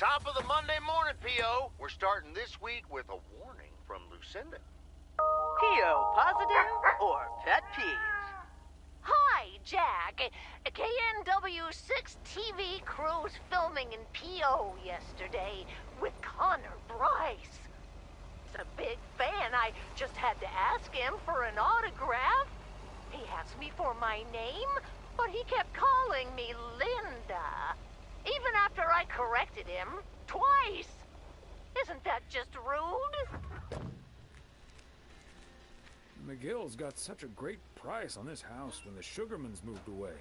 Top of the Monday morning, P.O. We're starting this week with a warning from Lucinda. P.O. positive or pet peeves? Hi, Jack. KNW6 TV crews filming in P.O. yesterday with Connor Bryce. He's a big fan. I just had to ask him for an autograph. He asked me for my name, but he kept calling me Linda. Even after I corrected him twice. Isn't that just rude? McGill's got such a great price on this house when the Sugarmans moved away.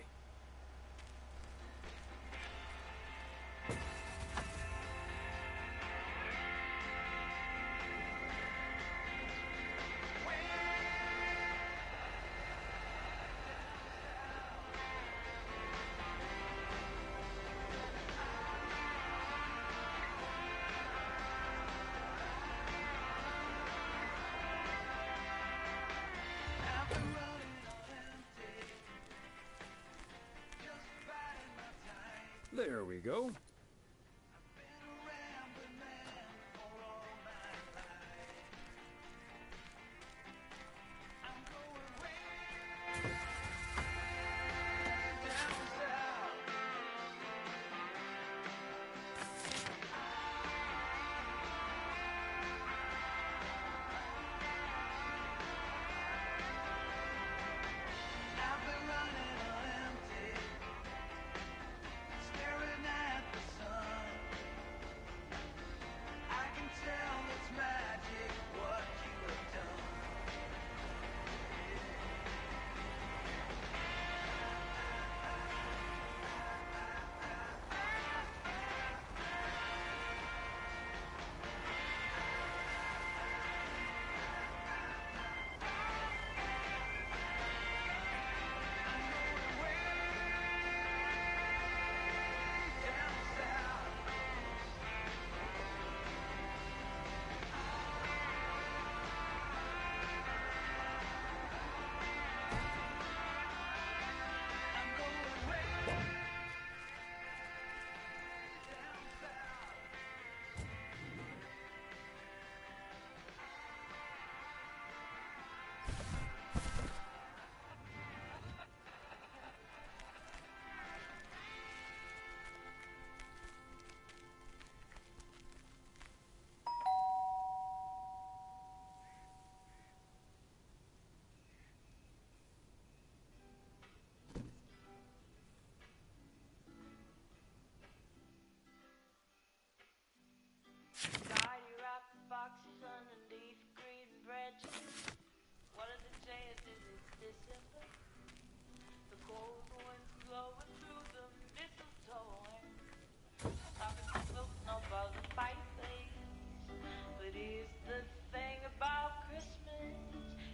There we go. Tidy wrap boxes underneath green branches. What are the chances it's December? The cold winds blowing through the mistletoe. Topics floating above the fireplace. But here's the thing about Christmas.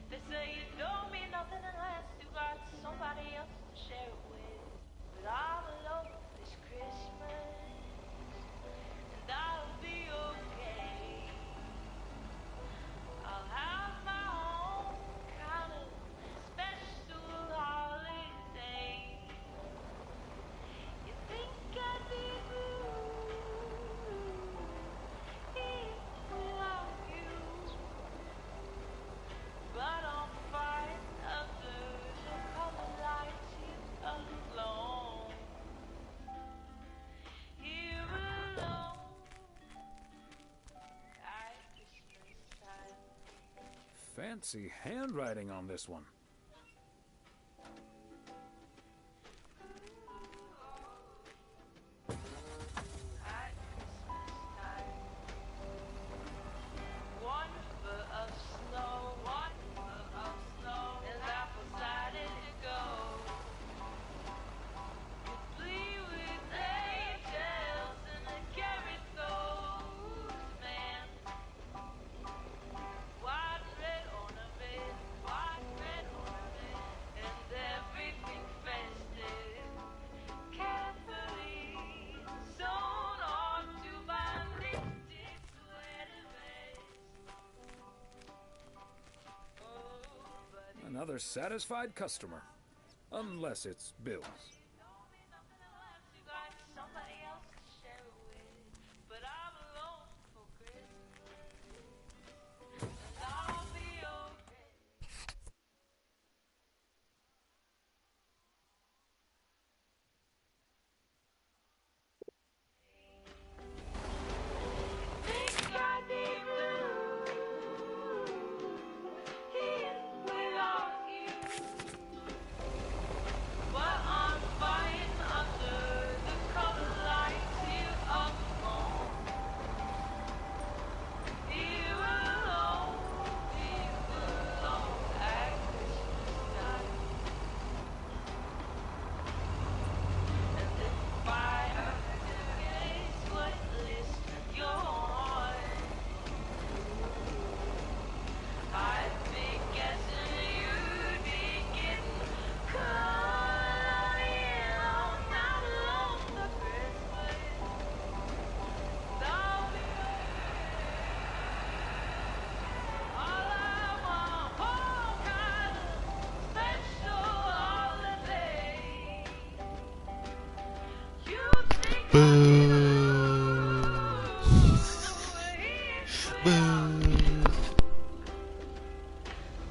They say it don't mean nothing unless you got somebody else to share it with. But I'm alone this Christmas. And I'll be okay. I'll have my own kind of special holiday. You think I'd be blue without you, but I'm fine under the color lights here alone. Here alone at Christmas time. Fancy handwriting on this one. At Christmas time. One foot of snow, and apple cider to go. Complete with angels and a carrot goes, man. White and red ornament, and everything festive. Carefully sewn onto my knitted sweater vest. Oh, but Another satisfied customer. Unless it's Bill's. don't mean nothing unless you got somebody else to share it with. But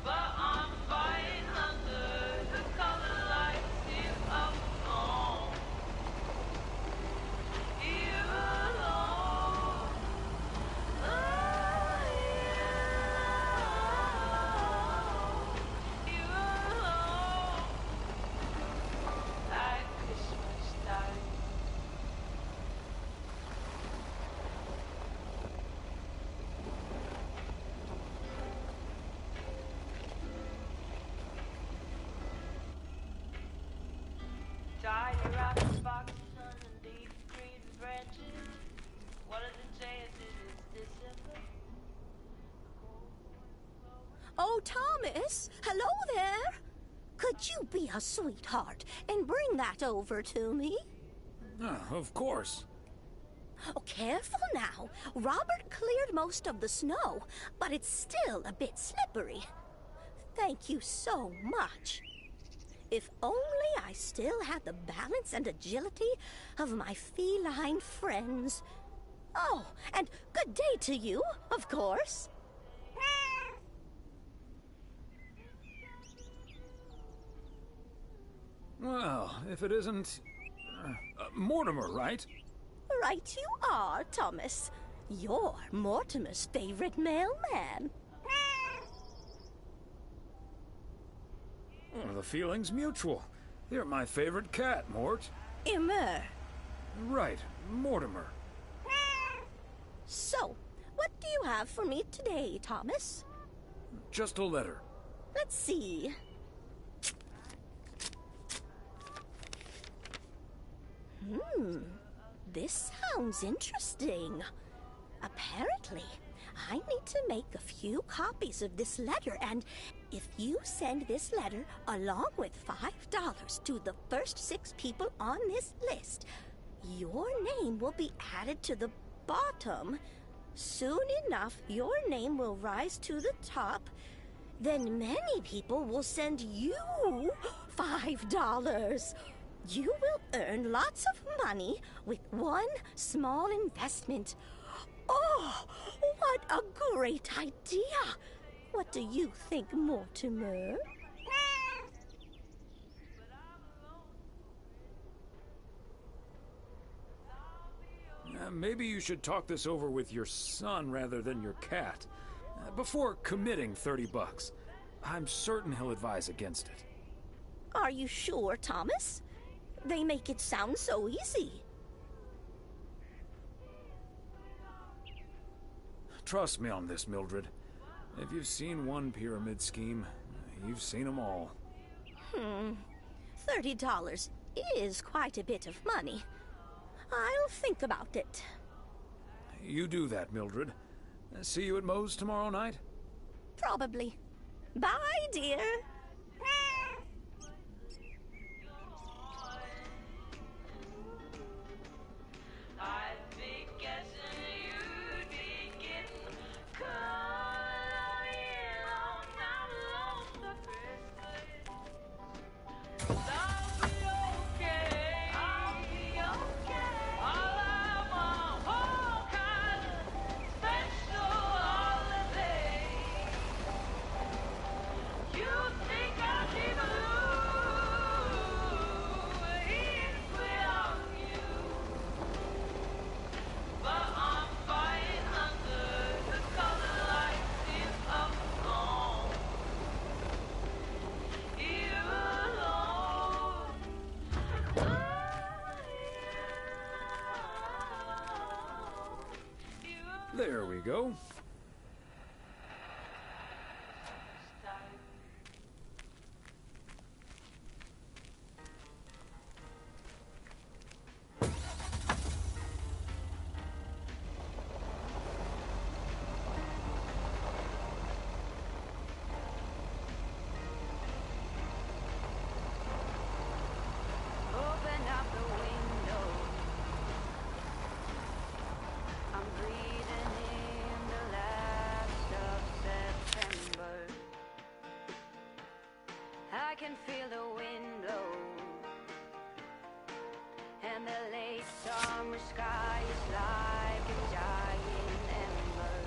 But I'm fighting under the color lights here up on. You alone. You alone. Like Christmas time. Tie your rocking boxes underneath green branches. What are the chances it's December? Oh, Thomas, hello there. Could you be a sweetheart and bring that over to me? Of course. Oh, careful now. Robert cleared most of the snow, but it's still a bit slippery. Thank you so much. If only I still had the balance and agility of my feline friends. Oh, and good day to you, of course. Well, if it isn't... Mortimer, right? Right you are, Thomas. You're Mortimer's favorite mailman. Oh, the feeling's mutual. You're my favorite cat, Mort. Immer. Right, Mortimer. So, what do you have for me today, Thomas? Just a letter. Let's see. This sounds interesting. Apparently, I need to make a few copies of this letter, and if you send this letter along with $5 to the first 6 people on this list, your name will be added to the bottom. Soon enough, your name will rise to the top. Then many people will send you $5. You will earn lots of money with one small investment. Oh, what a great idea! What do you think, Mortimer? Maybe you should talk this over with your son rather than your cat. Before committing $30. I'm certain he'll advise against it. Are you sure, Thomas? They make it sound so easy. Trust me on this, Mildred. If you've seen one pyramid scheme, you've seen them all. $30 is quite a bit of money. I'll think about it. You do that, Mildred. See you at Moe's tomorrow night? Probably. Bye, dear. I'd be guessing you'd be getting crying all night long for Christmas. I'll be okay. I'll be okay. All I want, all kind of special holiday. You think I'd be blue if without you? But I'm fighting under the color lights in up on. You alone. There we go. Open up the window. I'm breathing in the last of September. I can feel the wind blow, and the late summer sky is like a giant ember.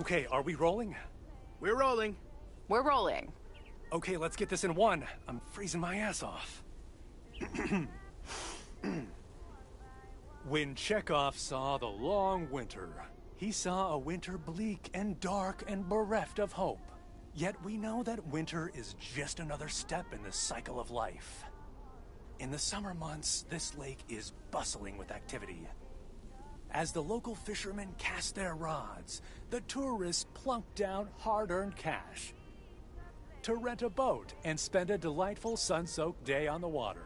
Okay, are we rolling? We're rolling. We're rolling. Okay, let's get this in one. I'm freezing my ass off. When Chekhov saw the long winter, he saw a winter bleak and dark and bereft of hope. Yet we know that winter is just another step in the cycle of life. In the summer months, this lake is bustling with activity. As the local fishermen cast their rods, the tourists plunk down hard-earned cash to rent a boat and spend a delightful sun-soaked day on the water.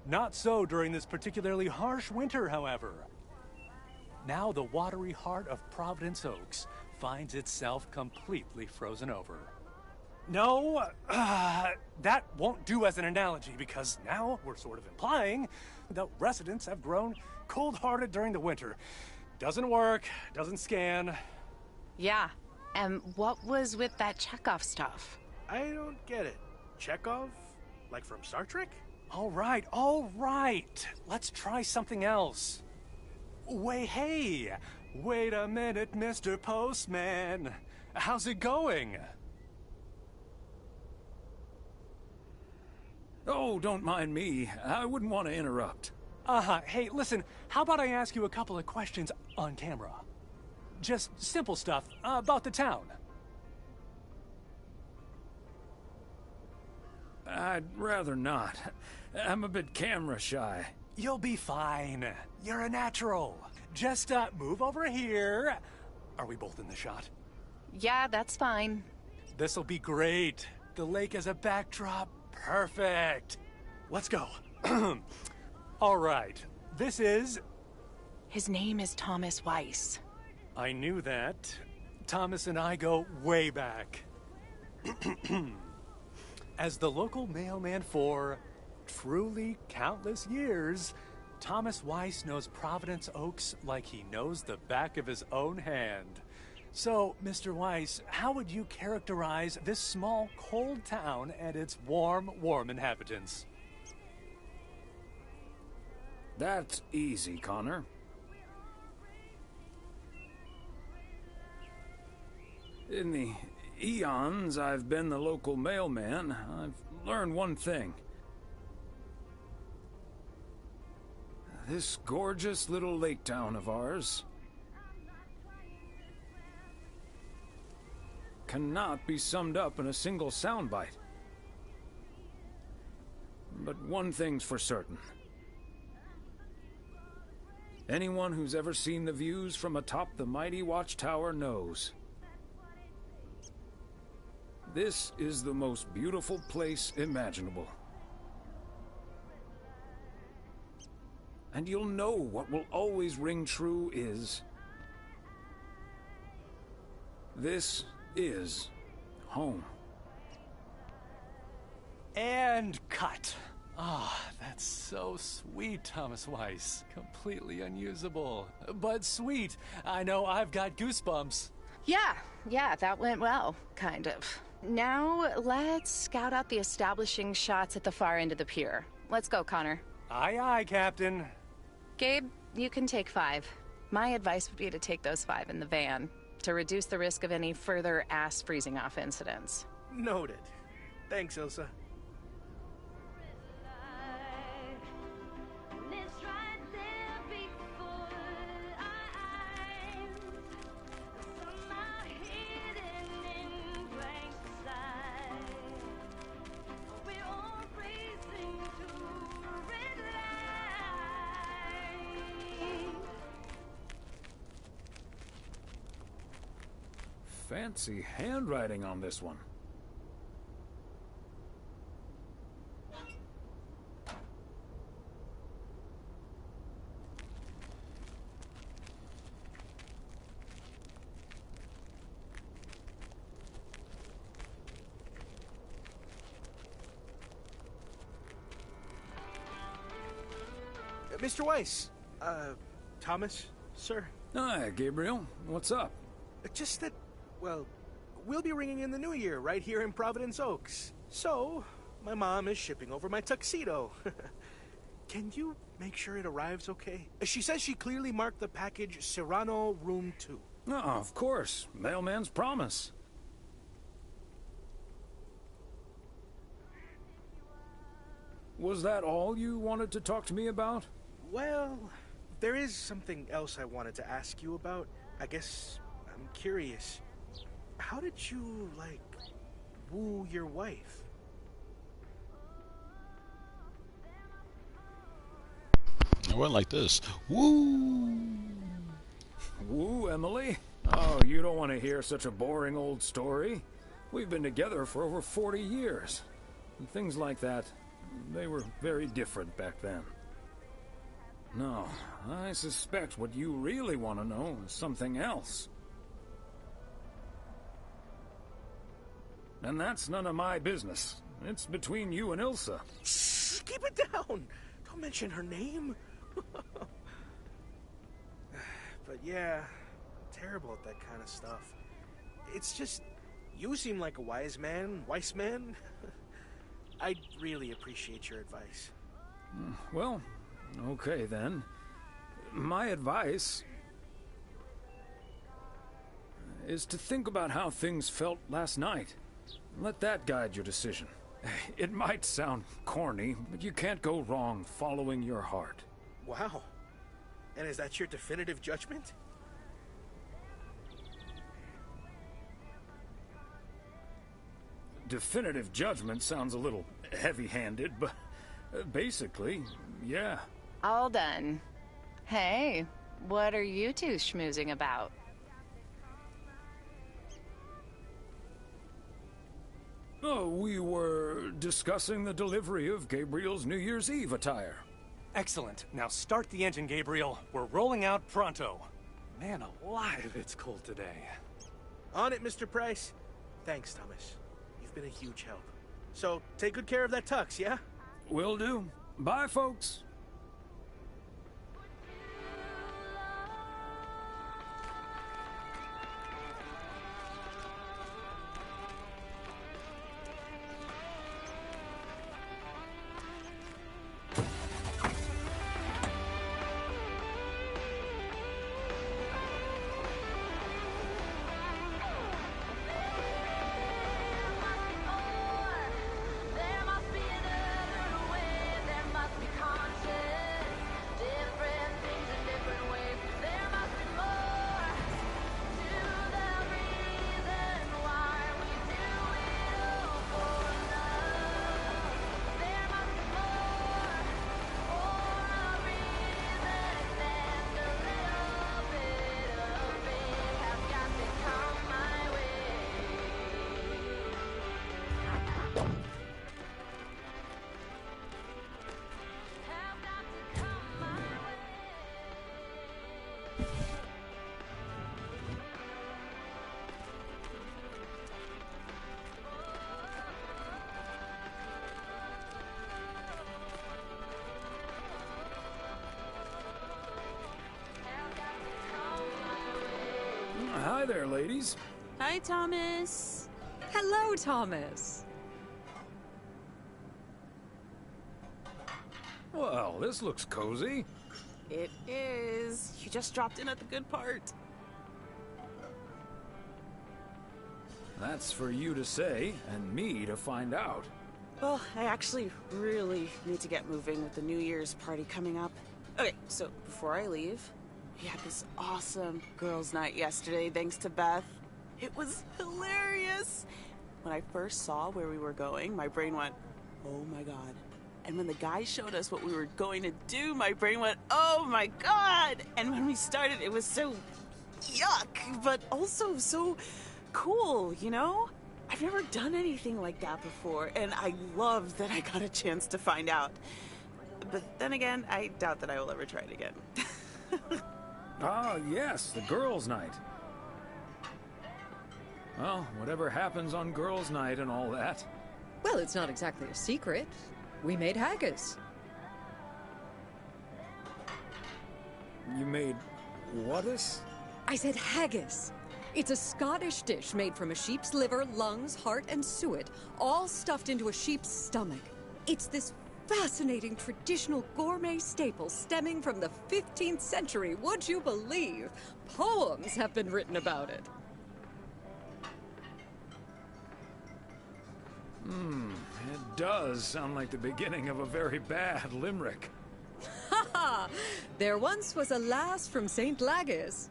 Not so during this particularly harsh winter, however. Now the watery heart of Providence Oaks finds itself completely frozen over. No, that won't do as an analogy, because now we're sort of implying that residents have grown cold-hearted during the winter. Doesn't work, doesn't scan. Yeah. And what was with that Chekhov stuff? I don't get it. Chekhov? Like from Star Trek? All right. Let's try something else. Hey, wait a minute, Mr. Postman. How's it going? Oh, don't mind me. I wouldn't want to interrupt. Hey, listen, how about I ask you a couple of questions on camera? Just simple stuff about the town. I'd rather not. I'm a bit camera shy. You'll be fine. You're a natural. Just move over here. Are we both in the shot? Yeah, that's fine. This'll be great. The lake as a backdrop. Perfect. Let's go. All right. This is... His name is Thomas Weiss. I knew that. Thomas and I go way back. As the local mailman for truly countless years, Thomas Weiss knows Providence Oaks like he knows the back of his own hand. So, Mr. Weiss, how would you characterize this small, cold town and its warm inhabitants? That's easy, Connor. In the eons I've been the local mailman, I've learned one thing. This gorgeous little lake town of ours cannot be summed up in a single soundbite. But one thing's for certain. Anyone who's ever seen the views from atop the mighty watchtower knows. This is the most beautiful place imaginable. And you'll know what will always ring true is... this is home. And cut. Ah, that's so sweet, Thomas Weiss. Completely unusable. But sweet. I know I've got goosebumps. Yeah, that went well, kind of. Now, let's scout out the establishing shots at the far end of the pier. Let's go, Connor. Aye, aye, Captain. Gabe, you can take 5. My advice would be to take those 5 in the van, to reduce the risk of any further ass freezing off incidents. Noted. Thanks, Ilsa. Fancy handwriting on this one. Mr. Weiss. Thomas, sir. Hi, Gabriel. What's up? Just that, well, we'll be ringing in the new year right here in Providence Oaks. So, my mom is shipping over my tuxedo. Can you make sure it arrives okay? She says she clearly marked the package Serrano Room 2. Oh, of course. Mailman's promise. Was that all you wanted to talk to me about? Well, there is something else I wanted to ask you about. I guess I'm curious. How did you, like, woo your wife? I went like this. Woo! Woo, Emily? Oh, you don't want to hear such a boring old story. We've been together for over 40 years. And things like that, they were very different back then. No, I suspect what you really want to know is something else. And that's none of my business. It's between you and Ilsa. Shh, keep it down. Don't mention her name. But yeah, terrible at that kind of stuff. It's just, you seem like a wise man. I'd really appreciate your advice. Well, okay then. My advice is to think about how things felt last night. Let that guide your decision. It might sound corny, but you can't go wrong following your heart. Wow. And is that your definitive judgment? Definitive judgment sounds a little heavy-handed, but basically, yeah. All done. Hey, what are you two schmoozing about? Oh, we were discussing the delivery of Gabriel's New Year's Eve attire. Excellent. Now start the engine, Gabriel. We're rolling out pronto. Man alive, it's cold today. On it, Mr. Price. Thanks, Thomas. You've been a huge help. So, take good care of that tux, yeah? Will do. Bye, folks. Hi there, ladies. Hi, Thomas. Hello, Thomas. Well, this looks cozy. It is. You just dropped in at the good part. That's for you to say, and me to find out. Well, I actually really need to get moving with the New Year's party coming up. Okay, so before I leave, we had this awesome girls' night yesterday, thanks to Beth. It was hilarious. When I first saw where we were going, my brain went, oh my god. And when the guy showed us what we were going to do, my brain went, oh my god. And when we started, it was so yuck, but also so cool, you know? I've never done anything like that before, and I love that I got a chance to find out. But then again, I doubt that I will ever try it again. Ah, yes, the girls' night. Well, whatever happens on girls' night and all that. Well, it's not exactly a secret. We made haggis. You made what-is? I said haggis. It's a Scottish dish made from a sheep's liver, lungs, heart, and suet, all stuffed into a sheep's stomach. It's this fascinating traditional gourmet staple stemming from the 15th century. Would you believe? Poems have been written about it. It does sound like the beginning of a very bad limerick. Ha ha! There once was a lass from St. Lagis.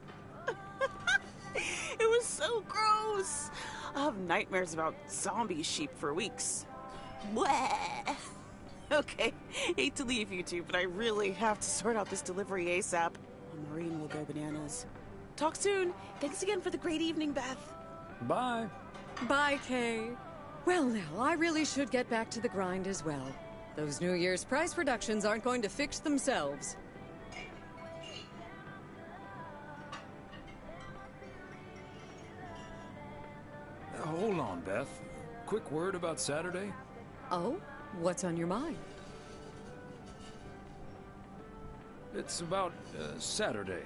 It was so gross. I'll have nightmares about zombie sheep for weeks. Bleh. Okay, hate to leave you two, but I really have to sort out this delivery ASAP. Maureen will go bananas. Talk soon. Thanks again for the great evening, Beth. Bye. Bye, Kay. Well, now, I really should get back to the grind as well. Those New Year's price reductions aren't going to fix themselves. Hold on, Beth. Quick word about Saturday. Oh? What's on your mind? It's about Saturday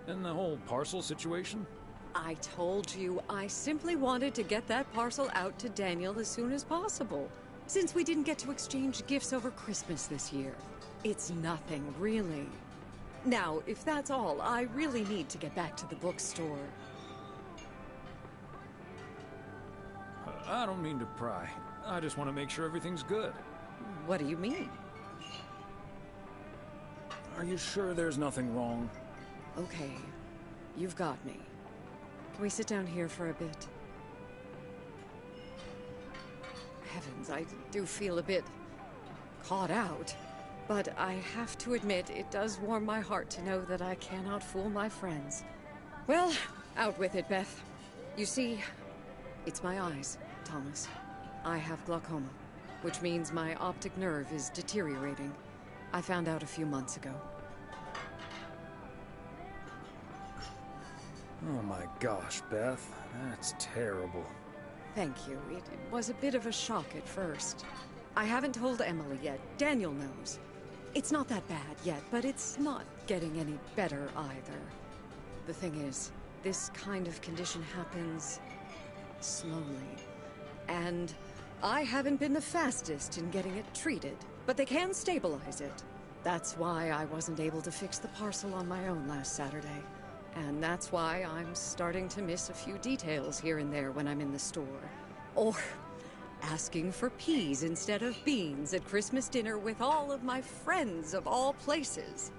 and the whole parcel situation. I told you, I simply wanted to get that parcel out to Daniel as soon as possible, since we didn't get to exchange gifts over Christmas this year. It's nothing, really. Now, if that's all, I really need to get back to the bookstore. I don't mean to pry. I just want to make sure everything's good. What do you mean? Are you sure there's nothing wrong? Okay, you've got me. Can we sit down here for a bit? Heavens, I do feel a bit caught out. But I have to admit, it does warm my heart to know that I cannot fool my friends. Well, out with it, Beth. You see, it's my eyes, Thomas. I have glaucoma, which means my optic nerve is deteriorating. I found out a few months ago. Oh my gosh, Beth. That's terrible. Thank you. It was a bit of a shock at first. I haven't told Emily yet. Daniel knows. It's not that bad yet, but it's not getting any better either. The thing is, this kind of condition happens slowly. And I haven't been the fastest in getting it treated, but they can stabilize it. That's why I wasn't able to fix the parcel on my own last Saturday. And that's why I'm starting to miss a few details here and there when I'm in the store. Or asking for peas instead of beans at Christmas dinner with all of my friends of all places.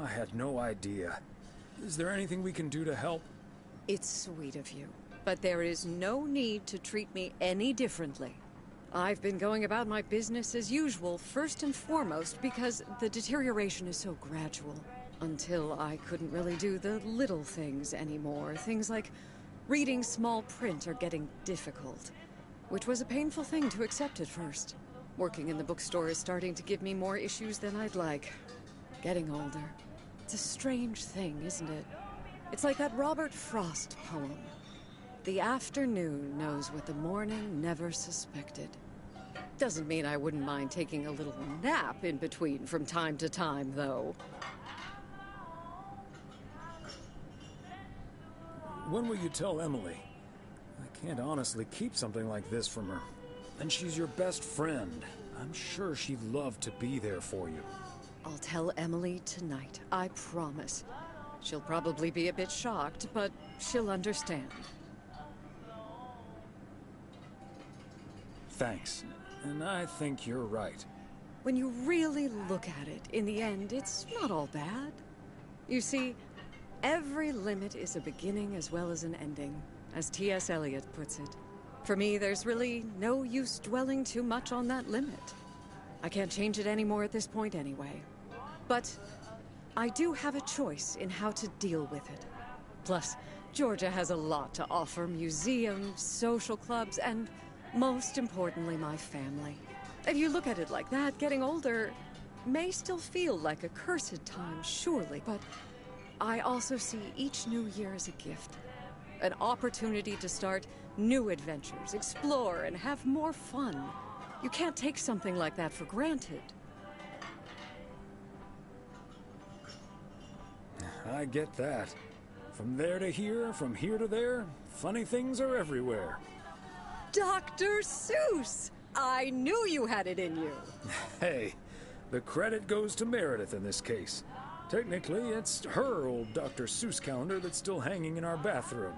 I had no idea. Is there anything we can do to help? It's sweet of you, but there is no need to treat me any differently. I've been going about my business as usual, first and foremost, because the deterioration is so gradual. Until I couldn't really do the little things anymore. Things like reading small print are getting difficult, which was a painful thing to accept at first. Working in the bookstore is starting to give me more issues than I'd like. Getting older. It's a strange thing, isn't it? It's like that Robert Frost poem. The afternoon knows what the morning never suspected. Doesn't mean I wouldn't mind taking a little nap in between from time to time, though. When will you tell Emily? I can't honestly keep something like this from her. And she's your best friend. I'm sure she'd love to be there for you. I'll tell Emily tonight, I promise. She'll probably be a bit shocked, but she'll understand. Thanks. And I think you're right. When you really look at it, in the end, it's not all bad. You see, every limit is a beginning as well as an ending, as T.S. Eliot puts it. For me, there's really no use dwelling too much on that limit. I can't change it anymore at this point anyway. But I do have a choice in how to deal with it. Plus, Georgia has a lot to offer: museums, social clubs, and most importantly, my family. If you look at it like that, getting older may still feel like a cursed time, surely, but I also see each new year as a gift. An opportunity to start new adventures, explore, and have more fun. You can't take something like that for granted. I get that. From there to here, from here to there, funny things are everywhere. Dr. Seuss! I knew you had it in you. Hey, the credit goes to Meredith in this case. Technically, it's her old Dr. Seuss calendar that's still hanging in our bathroom.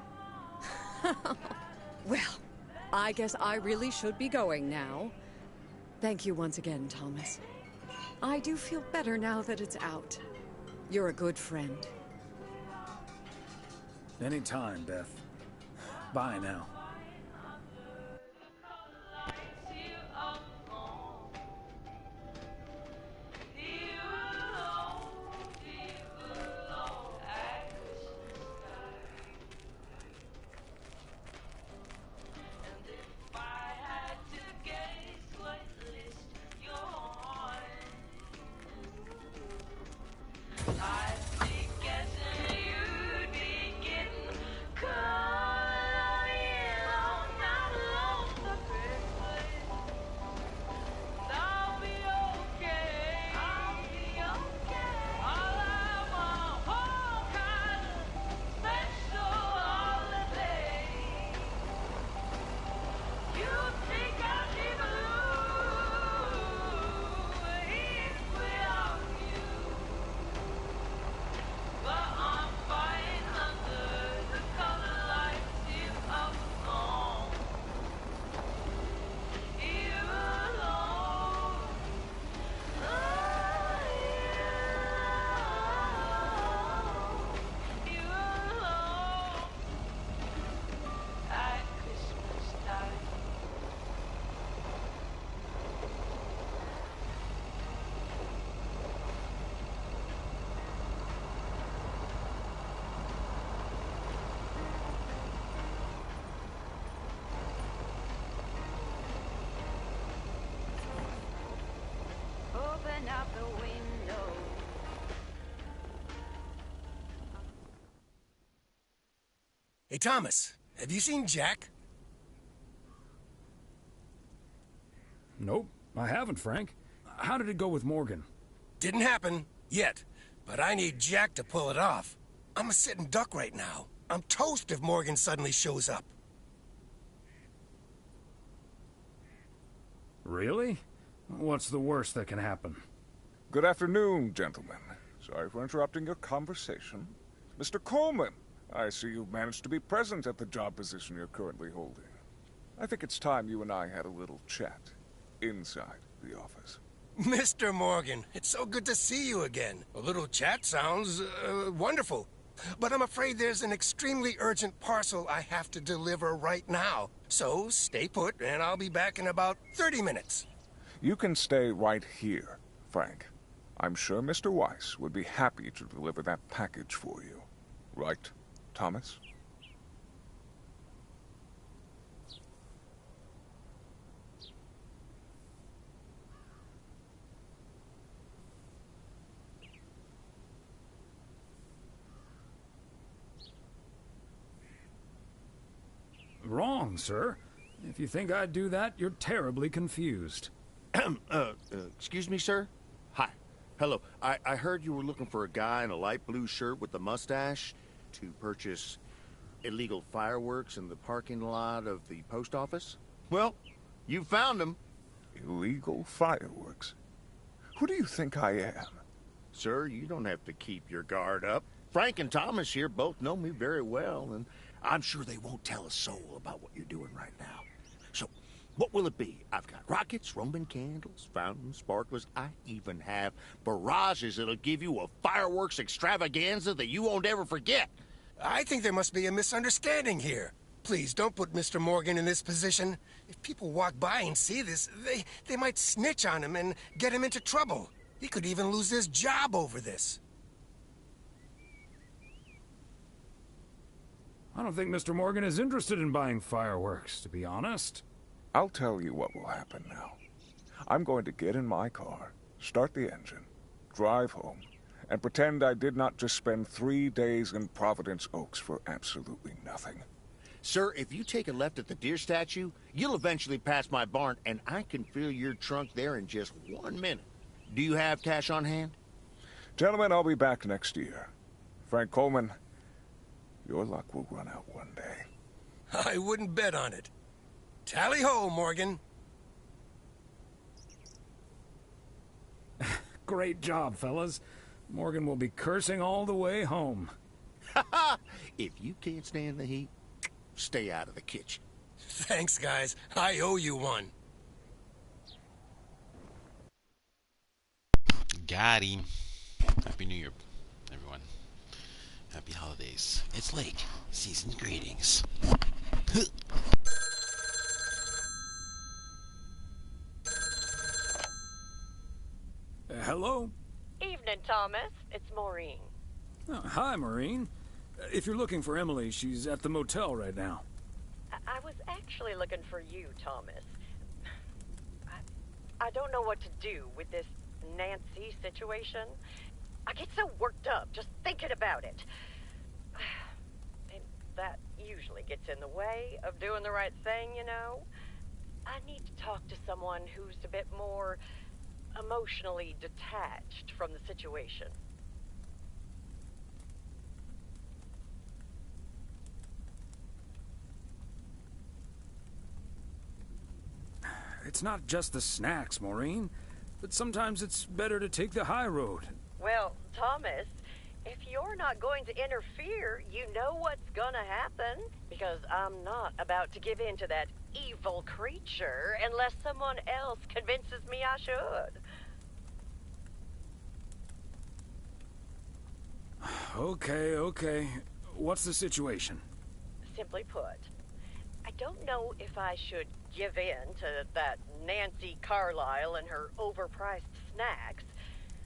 Well, I guess I really should be going now. Thank you once again, Thomas. I do feel better now that it's out. You're a good friend. Anytime, Beth. Bye now. Open up the window. Hey, Thomas, have you seen Jack? Nope, I haven't, Frank. How did it go with Morgan? Didn't happen, yet. But I need Jack to pull it off. I'm a sitting duck right now. I'm toast if Morgan suddenly shows up. Really? What's the worst that can happen? Good afternoon, gentlemen. Sorry for interrupting your conversation. Mr. Coleman, I see you've managed to be present at the job position you're currently holding. I think it's time you and I had a little chat inside the office. Mr. Morgan, it's so good to see you again. A little chat sounds wonderful. But I'm afraid there's an extremely urgent parcel I have to deliver right now. So stay put, and I'll be back in about 30 minutes. You can stay right here, Frank. I'm sure Mr. Weiss would be happy to deliver that package for you. Right, Thomas? Wrong, sir. If you think I'd do that, you're terribly confused. Excuse me, sir? Hi. Hello. I heard you were looking for a guy in a light blue shirt with a mustache to purchase illegal fireworks in the parking lot of the post office? Well, you found him. Illegal fireworks? Who do you think I am? Sir, you don't have to keep your guard up. Frank and Thomas here both know me very well, and I'm sure they won't tell a soul about what you're doing right now. So, what will it be? I've got rockets, Roman candles, fountains, sparklers. I even have barrages that'll give you a fireworks extravaganza that you won't ever forget. I think there must be a misunderstanding here. Please, don't put Mr. Morgan in this position. If people walk by and see this, they might snitch on him and get him into trouble. He could even lose his job over this. I don't think Mr. Morgan is interested in buying fireworks, to be honest. I'll tell you what will happen now. I'm going to get in my car, start the engine, drive home, and pretend I did not just spend 3 days in Providence Oaks for absolutely nothing. Sir, if you take a left at the deer statue, you'll eventually pass my barn, and I can fill your trunk there in just 1 minute. Do you have cash on hand? Gentlemen, I'll be back next year. Frank Coleman, your luck will run out one day. I wouldn't bet on it. Tally-ho, Morgan. Great job, fellas. Morgan will be cursing all the way home. If you can't stand the heat, stay out of the kitchen. Thanks, guys. I owe you one. Got him. Happy New Year, everyone. Happy holidays. It's Lake. Season's greetings. Hello? Evening, Thomas. It's Maureen. Oh, hi, Maureen. If you're looking for Emily, she's at the motel right now. I was actually looking for you, Thomas. I don't know what to do with this Nancy situation. I get so worked up just thinking about it. And that usually gets in the way of doing the right thing, you know? I need to talk to someone who's a bit more emotionally detached from the situation. It's not just the snacks, Maureen. But sometimes it's better to take the high road. Well, Thomas, if you're not going to interfere, you know what's gonna happen. Because I'm not about to give in to that evil creature unless someone else convinces me I should. Okay. What's the situation? Simply put, I don't know if I should give in to that Nancy Carlisle and her overpriced snacks,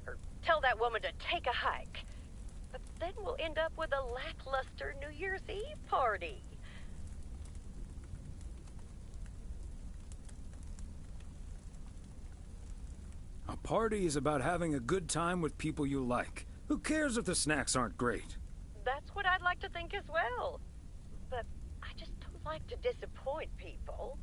or tell that woman to take a hike. But then we'll end up with a lackluster New Year's Eve party. A party is about having a good time with people you like. Who cares if the snacks aren't great? That's what I'd like to think as well. But I just don't like to disappoint people.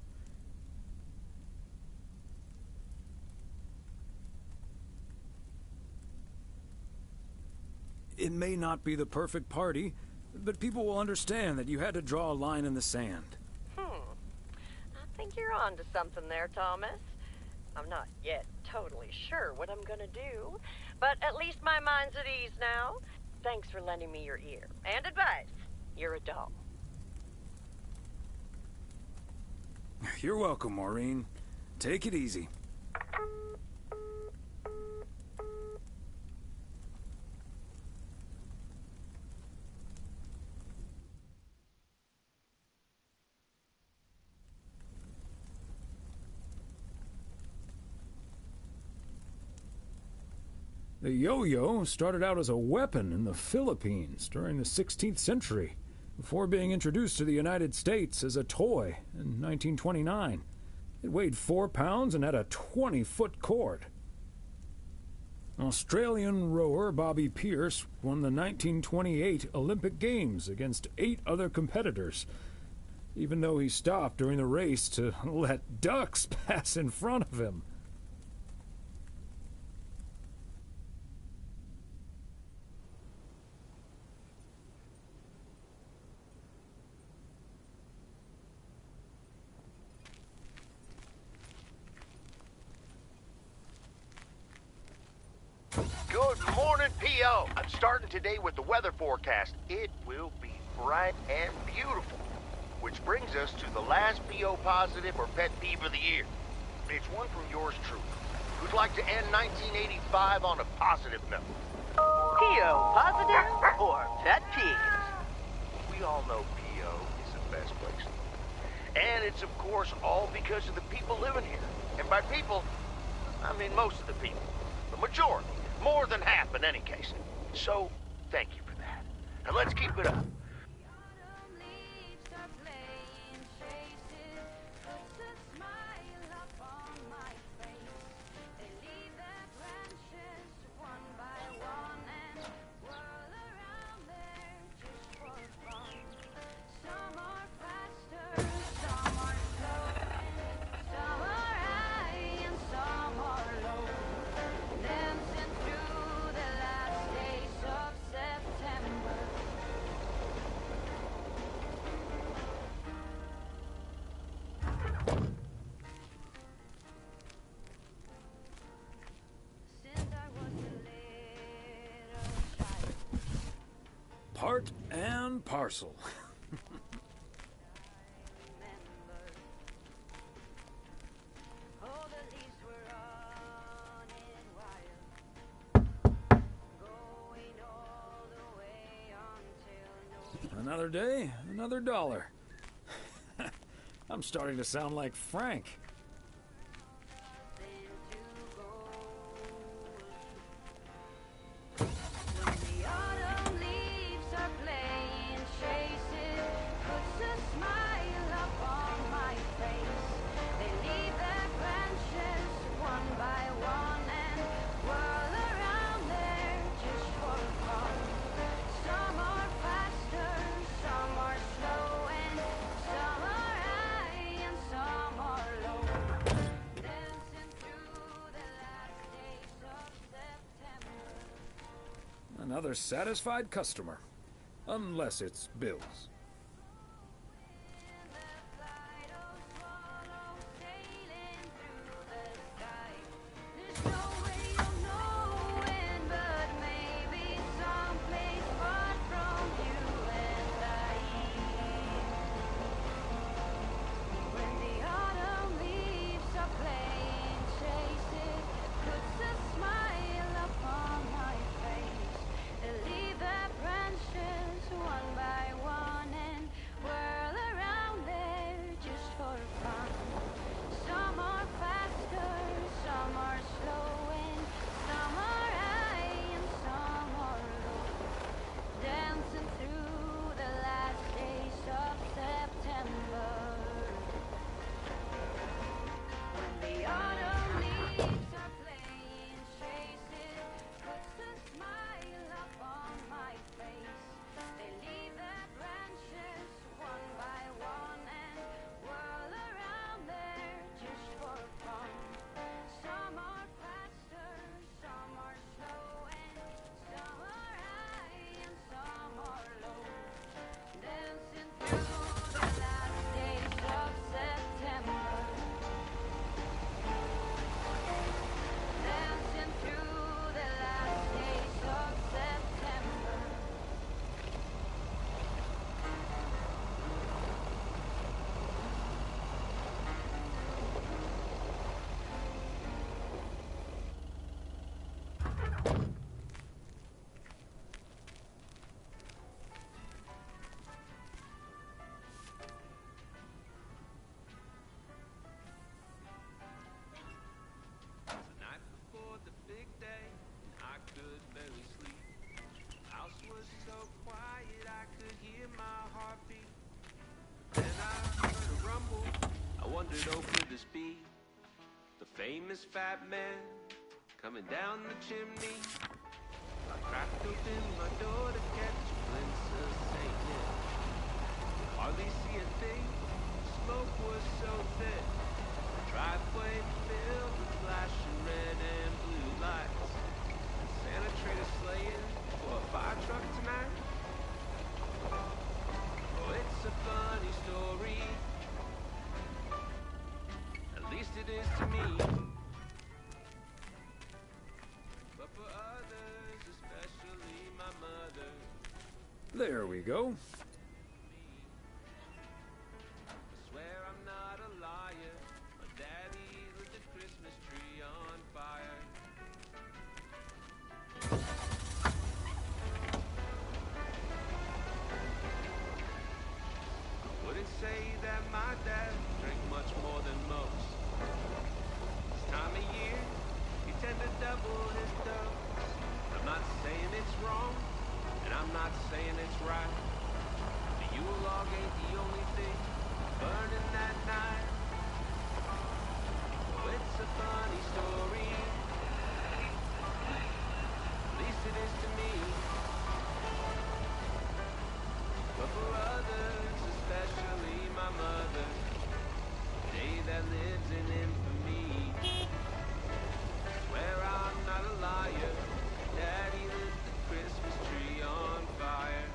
It may not be the perfect party, but people will understand that you had to draw a line in the sand. I think you're on to something there, Thomas. I'm not yet totally sure what I'm gonna do, but at least my mind's at ease now. Thanks for lending me your ear and advice. You're a doll. You're welcome, Maureen. Take it easy. The yo-yo started out as a weapon in the Philippines during the 16th century, before being introduced to the United States as a toy in 1929. It weighed 4 pounds and had a 20-foot cord. Australian rower Bobby Pierce won the 1928 Olympic Games against 8 other competitors, even though he stopped during the race to let ducks pass in front of him. Good morning, P.O. I'm starting today with the weather forecast. It will be bright and beautiful. Which brings us to the last P.O. positive or pet peeve of the year. It's one from yours truly, who'd like to end 1985 on a positive note. P.O. positive or pet peeves? We all know P.O. is the best place. And it's, of course, all because of the people living here. And by people, I mean most of the people. The majority. More than half in any case. So, thank you for that. And let's keep it up. Part and parcel. Another day, another dollar. I'm starting to sound like Frank. Another satisfied customer. Unless it's Bill's. Oh, could this be the famous fat man coming down the chimney? I cracked open my door to catch a glimpse of St. Nick. Could hardly see a thing, smoke was so thick. The driveway filled with flashing red and blue lights. And Santa traded sleighing for a fire truck tonight. Oh, it's a funny story. At least it is to me. But for others, especially my mother. There we go. I swear I'm not a liar. My daddy lit the Christmas tree on fire. I wouldn't say that my dad drank much more than most. This time of year, he tend to double his dose. I'm not saying it's wrong, and I'm not saying it's right. The Yule log ain't the only thing burning that night. Oh, it's a funny story. At least it is to me. But for others, especially my mother, a day that lives in infamy. Swear I'm not a liar. Daddy lit the Christmas tree on fire.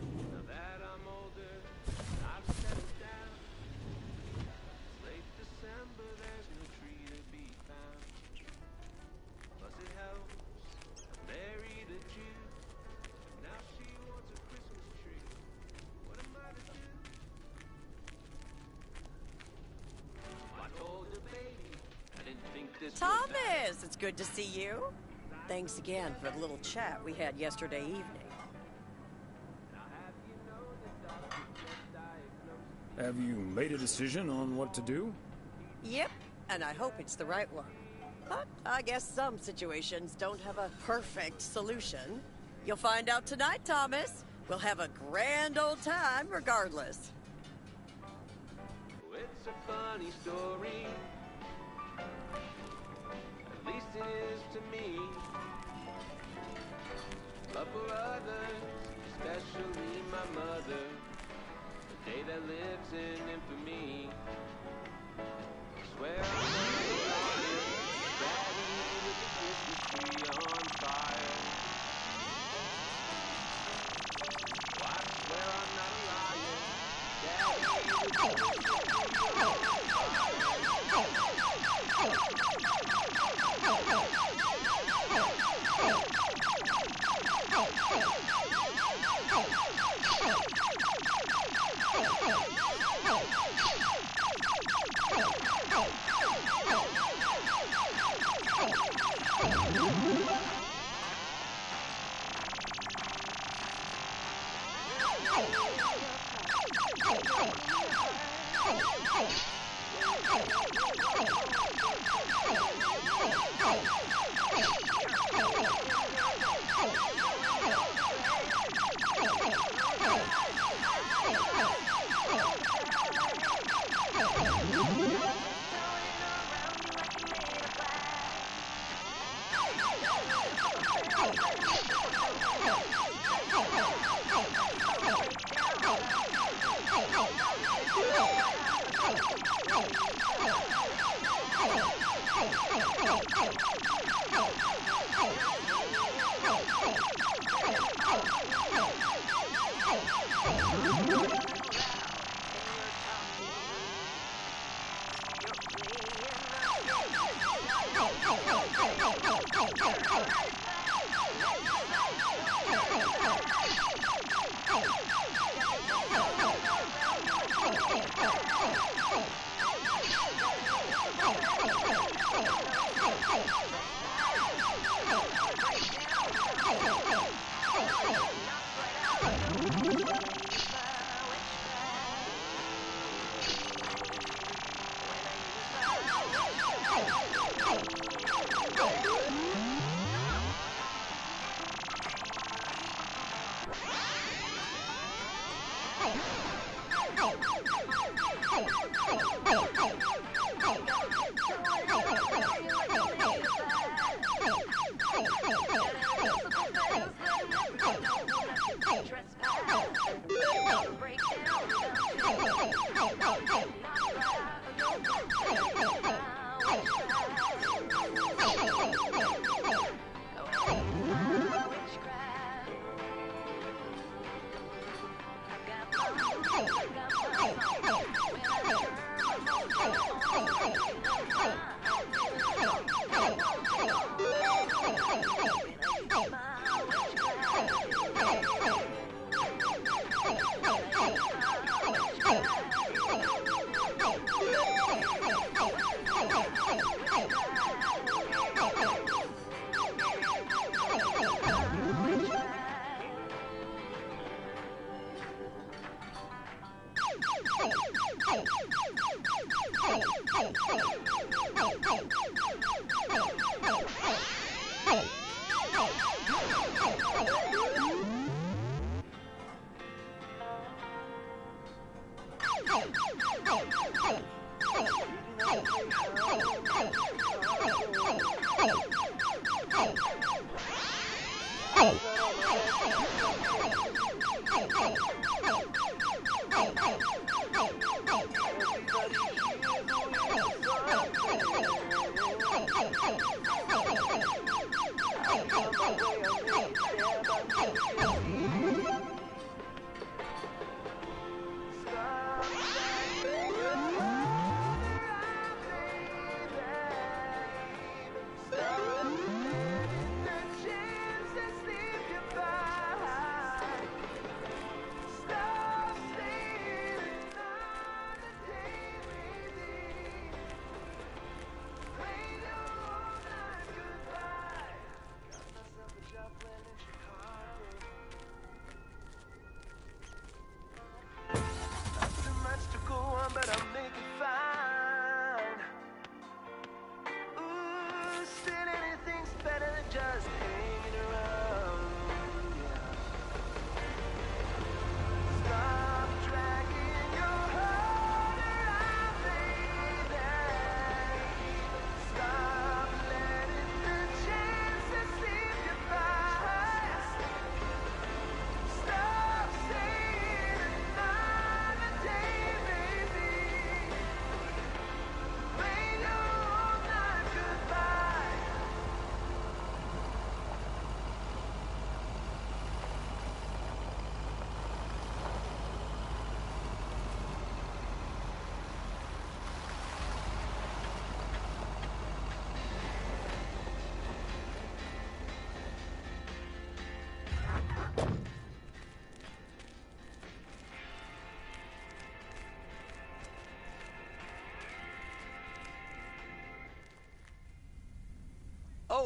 Now that I'm older, I've settled down. It's late December, there's no tree to Thomas, it's good to see you. Thanks again for the little chat we had yesterday evening. Have you made a decision on what to do? Yep, and I hope it's the right one. But I guess some situations don't have a perfect solution. You'll find out tonight, Thomas. We'll have a grand old time regardless. It's a funny story. At least it is to me. Love for others, especially my mother. The day that lives in infamy. I swear I'm not lying. Daddy with the Christmas tree on fire. Oh, I swear I'm not lying. Daddy with the Christmas tree on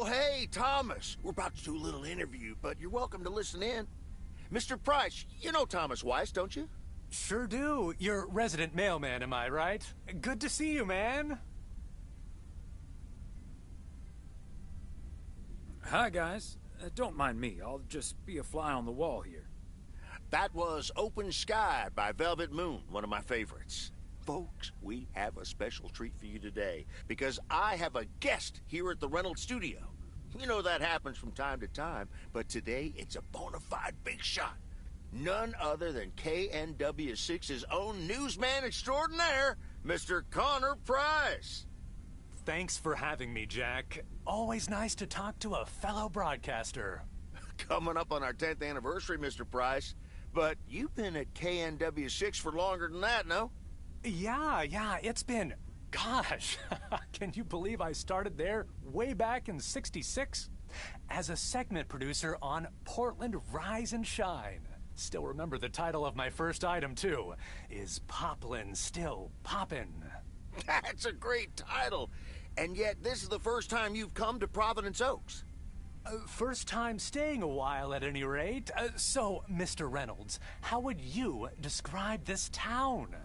Oh, hey, Thomas. We're about to do a little interview, but you're welcome to listen in. Mr. Price, you know Thomas Weiss, don't you? Sure do. You're resident mailman, am I right? Good to see you, man. Hi, guys. Don't mind me. I'll just be a fly on the wall here. That was Open Sky by Velvet Moon, one of my favorites. Folks, we have a special treat for you today because I have a guest here at the Reynolds Studio. You know that happens from time to time, but today it's a bona fide big shot. None other than KNW6's own newsman extraordinaire, Mr. Connor Price. Thanks for having me, Jack. Always nice to talk to a fellow broadcaster. Coming up on our 10th anniversary, Mr. Price. But you've been at KNW6 for longer than that, no? Yeah, it's been... Gosh, can you believe I started there way back in '66? As a segment producer on Portland Rise and Shine. Still remember the title of my first item, too. Is Poplin Still Poppin'? That's a great title. And yet, this is the first time you've come to Providence Oaks. First time staying a while, at any rate. So, Mr. Reynolds, how would you describe this town?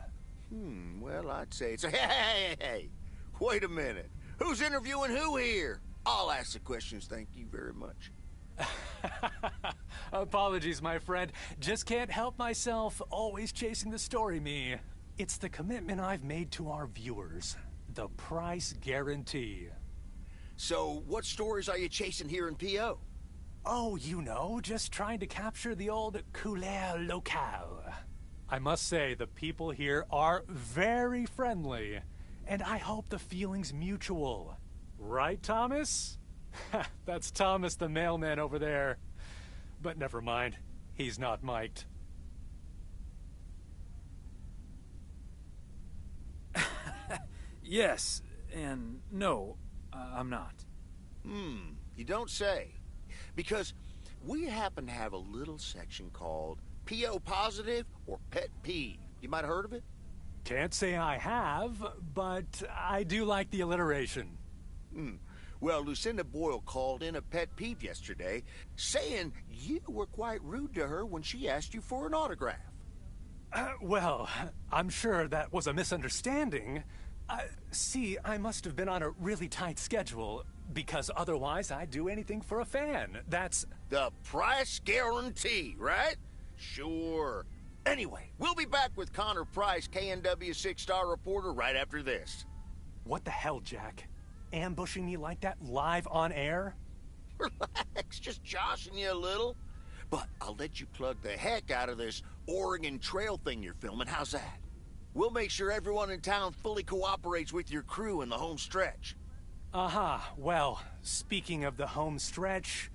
Well, I'd say it's... Hey, wait a minute. Who's interviewing who here? I'll ask the questions, thank you very much. Apologies, my friend. Just can't help myself. Always chasing the story, me. It's the commitment I've made to our viewers. The price guarantee. So, what stories are you chasing here in P.O.? Oh, you know, just trying to capture the old couleur locale. I must say, the people here are very friendly, and I hope the feeling's mutual. Right, Thomas? That's Thomas the mailman over there. But never mind, he's not mic'd. Yes, and no, I'm not. You don't say. Because we happen to have a little section called P.O. Positive or Pet Peeve. You might have heard of it? Can't say I have, but I do like the alliteration. Well, Lucinda Boyle called in a pet peeve yesterday, saying you were quite rude to her when she asked you for an autograph. Well, I'm sure that was a misunderstanding. See, I must have been on a really tight schedule, because otherwise I'd do anything for a fan. That's... the price guarantee, right? Sure. Anyway, we'll be back with Connor Price, KNW 6-star reporter, right after this. What the hell, Jack? Ambushing me like that live on air? Relax, just joshing you a little. But I'll let you plug the heck out of this Oregon Trail thing you're filming. How's that? We'll make sure everyone in town fully cooperates with your crew in the home stretch. Well, speaking of the home stretch,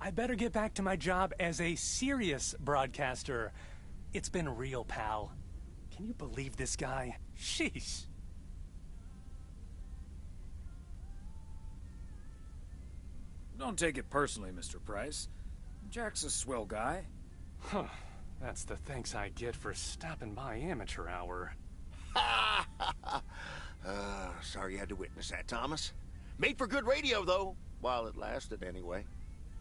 I better get back to my job as a serious broadcaster. It's been real, pal. Can you believe this guy? Sheesh. Don't take it personally, Mr. Price. Jack's a swell guy. That's the thanks I get for stopping by amateur hour. Sorry you had to witness that, Thomas. Made for good radio, though, while it lasted anyway.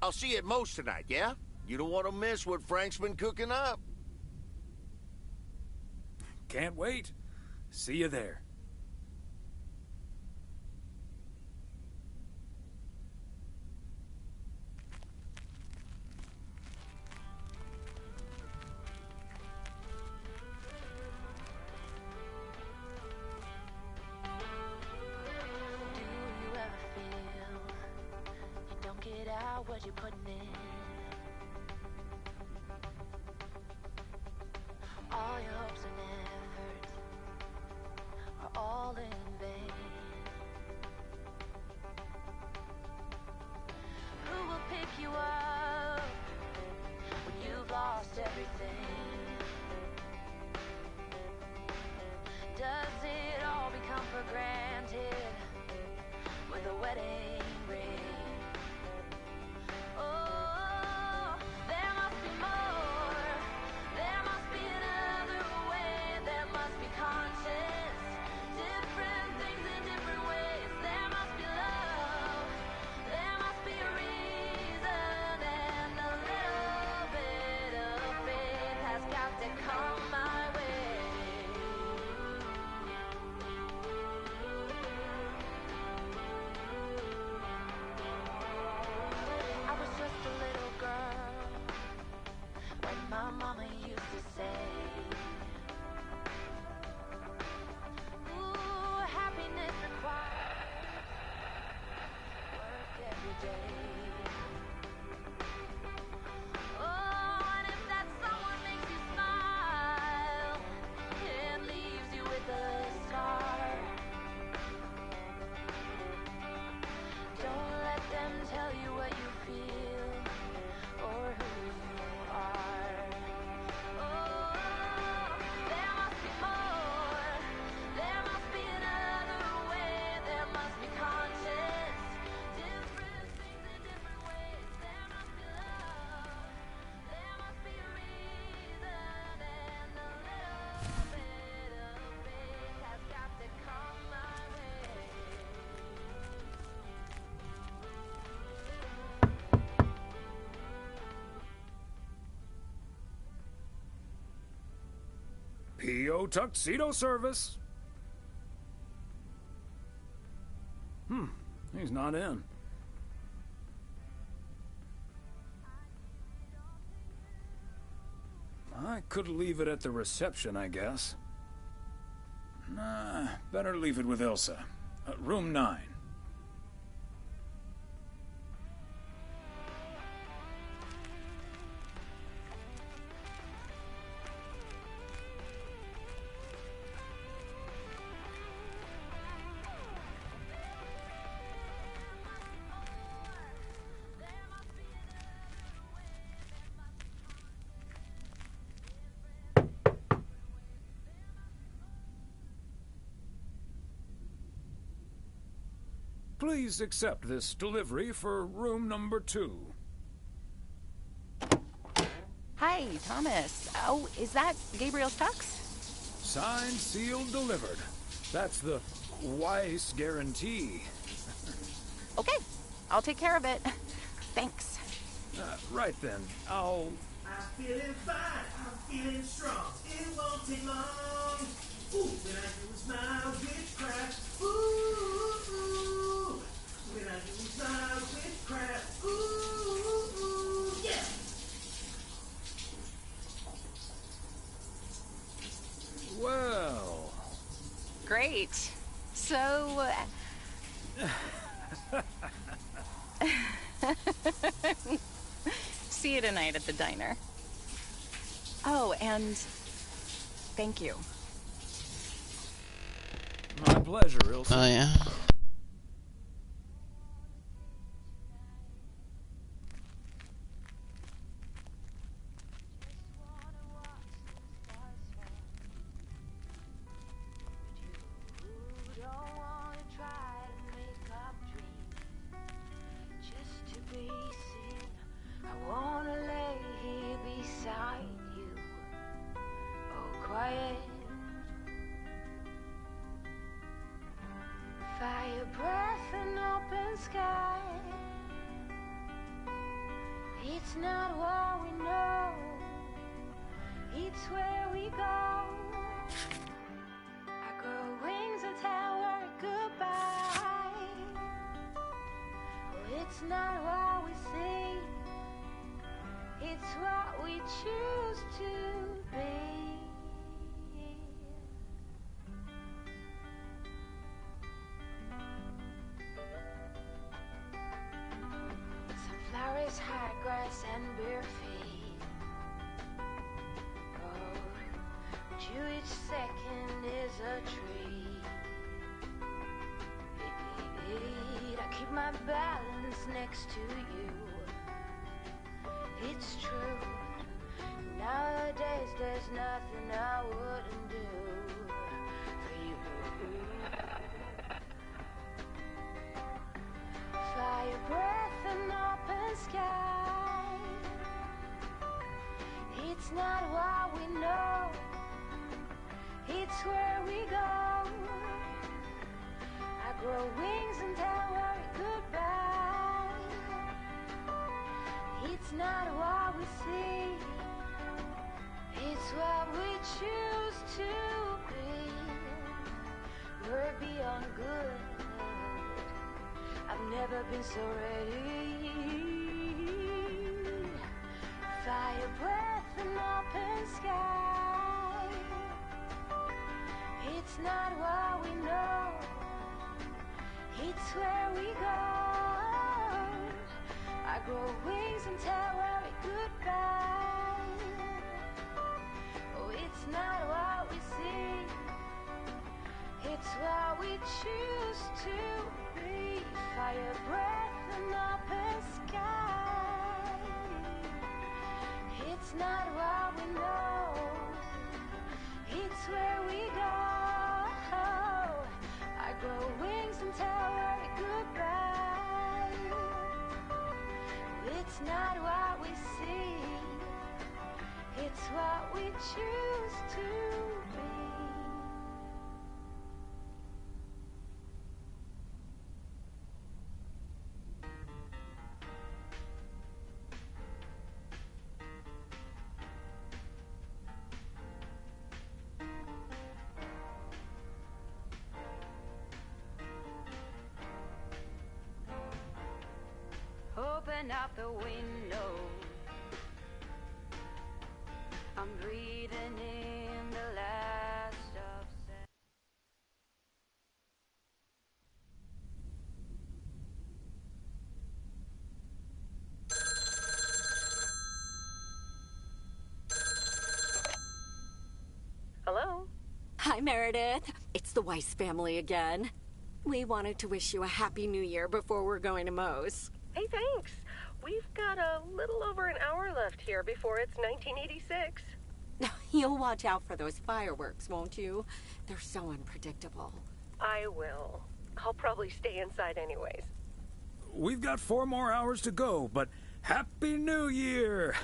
I'll see you at Moe's tonight, yeah? You don't want to miss what Frank's been cooking up. Can't wait. See you there. What you're putting in, all your hopes and efforts are all in vain. Who will pick you up when you've lost everything? Does it all become for granted with a wedding ring? Oh, day. Oh, and if that someone makes you smile and leaves you with a scar, don't let them tell you what you feel or who you are. Oh, there must be more. There must be another way. There must be conscience. Different things in different ways. There must be love. There must be a reason. And a little bit of faith has got to come my way. P.O. Tuxedo Service. He's not in. I could leave it at the reception, I guess. Nah, better leave it with Ilsa. Room 9. Please accept this delivery for room number 2. Hi, Thomas. Oh, is that Gabriel's tux? Signed, sealed, delivered. That's the Weiss guarantee. Okay, I'll take care of it. Thanks. Right then, I'll... I'm feeling fine, I'm feeling strong. It won't take long. Ooh, when I use my witchcraft. Ooh, ooh. When I use my witchcraft. Ooh, yeah. Well... Great. So... See you tonight at the diner. Oh, and thank you. My pleasure, Ilsa. Oh, yeah? Fire breath and open sky. It's not what we know, it's where we go. I grow wings and tell her goodbye. Oh, it's not what we see, it's what we choose to be. Sunflowers, high grass, and bare feet. Oh, but you each second is a treat. I keep my balance next to you. It's true. Nowadays there's nothing I wouldn't do for you. Fire breath and open sky. It's not what we know, it's where we go. I grow wings and tell her goodbye. It's not what we see, it's what we choose to be. We're beyond good, I've never been so ready. Fire breath and open sky. It's not what we know, it's where we go. It's not what we see, it's what we choose to be. Open up the window. I'm breathing in the last of Hello? Hi, Meredith. It's the Weiss family again. We wanted to wish you a happy new year before we're going to Moe's. Hey, thanks. We've got a little over an hour left here before it's 1986. You'll watch out for those fireworks, won't you? They're so unpredictable. I will. I'll probably stay inside anyways. We've got 4 more hours to go, but Happy New Year!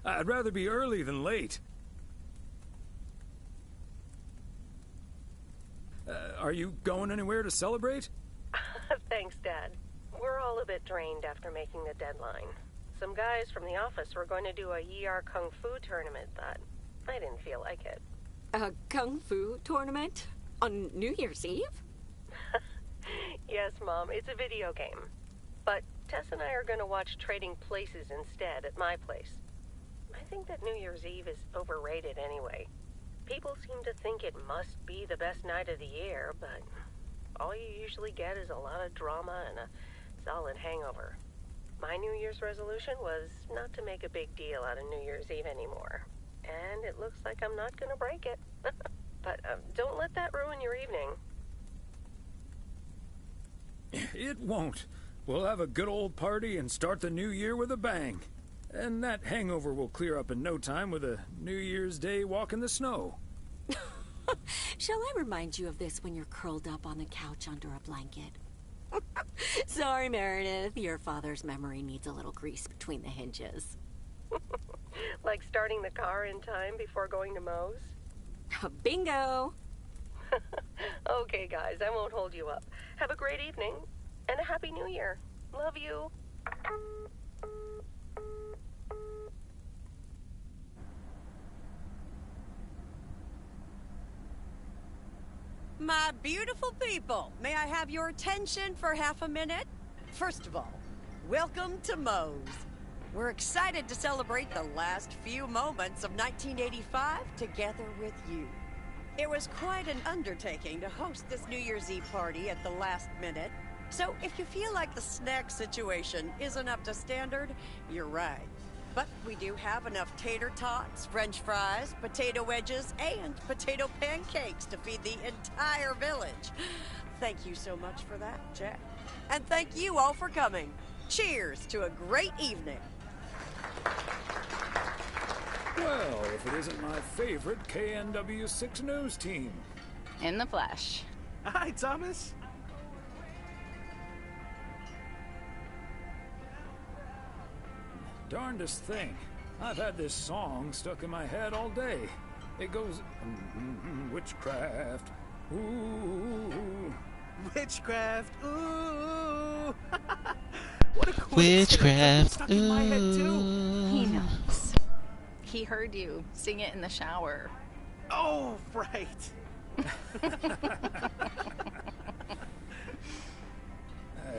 I'd rather be early than late. Are you going anywhere to celebrate? Thanks, Dad. We're all a bit drained after making the deadline. Some guys from the office were going to do a ER Kung Fu tournament, but I didn't feel like it. A Kung Fu tournament? On New Year's Eve? Yes, Mom, it's a video game. But Tess and I are going to watch Trading Places instead at my place. I think that New Year's Eve is overrated anyway. People seem to think it must be the best night of the year, but all you usually get is a lot of drama and a solid hangover. My New Year's resolution was not to make a big deal out of New Year's Eve anymore. And it looks like I'm not going to break it. But don't let that ruin your evening. It won't. We'll have a good old party and start the new year with a bang. And that hangover will clear up in no time with a New Year's Day walk in the snow. Shall I remind you of this when you're curled up on the couch under a blanket? Sorry, Meredith. Your father's memory needs a little grease between the hinges. Like starting the car in time before going to Moe's? Bingo! Okay, guys, I won't hold you up. Have a great evening, and a Happy New Year. Love you. My beautiful people, may I have your attention for half a minute? First of all, welcome to Moe's. We're excited to celebrate the last few moments of 1985 together with you. It was quite an undertaking to host this New Year's Eve party at the last minute. So if you feel like the snack situation isn't up to standard, you're right. But we do have enough tater tots, french fries, potato wedges, and potato pancakes to feed the entire village. Thank you so much for that, Jack. And thank you all for coming. Cheers to a great evening. Well, if it isn't my favorite KNW6 news team. In the flesh. Hi, Thomas. Darndest thing. I've had this song stuck in my head all day. It goes, witchcraft, ooh. Witchcraft, ooh. What a coincidence. Witchcraft, Stuck in my head too. He knows. He heard you sing it in the shower. Oh, right.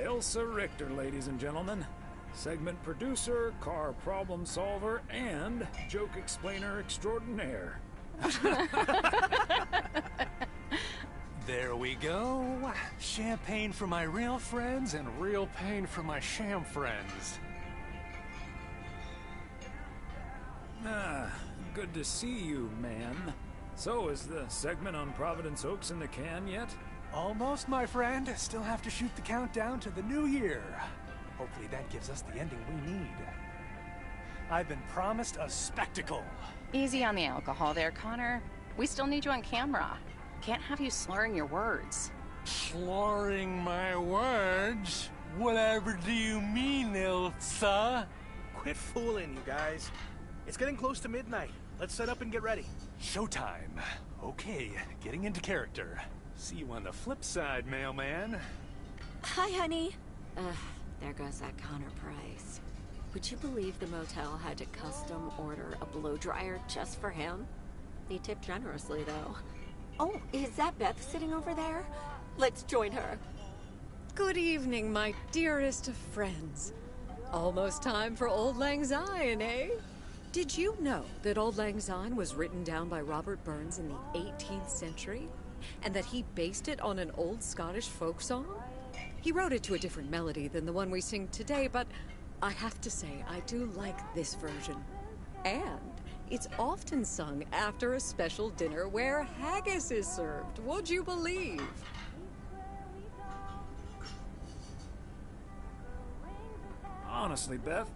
Elsa Richter, ladies and gentlemen. Segment producer, car problem solver, and joke explainer extraordinaire. There we go. Champagne for my real friends and real pain for my sham friends. Ah, good to see you, man. So, is the segment on Providence Oaks in the can yet? Almost, my friend. Still have to shoot the countdown to the new year. Hopefully that gives us the ending we need. I've been promised a spectacle. Easy on the alcohol there, Connor. We still need you on camera. Can't have you slurring your words. Slurring my words? Whatever do you mean, Ilsa? Quit fooling, you guys. It's getting close to midnight. Let's set up and get ready. Showtime. Okay, getting into character. See you on the flip side, mailman. Hi, honey. There goes that Connor Price. Would you believe the motel had to custom order a blow dryer just for him? He tipped generously, though. Oh, is that Beth sitting over there? Let's join her. Good evening, my dearest of friends. Almost time for Auld Lang Syne, eh? Did you know that Auld Lang Syne was written down by Robert Burns in the 18th century? And that he based it on an old Scottish folk song? He wrote it to a different melody than the one we sing today, but I have to say, I do like this version. And it's often sung after a special dinner where haggis is served, would you believe? Honestly, Beth,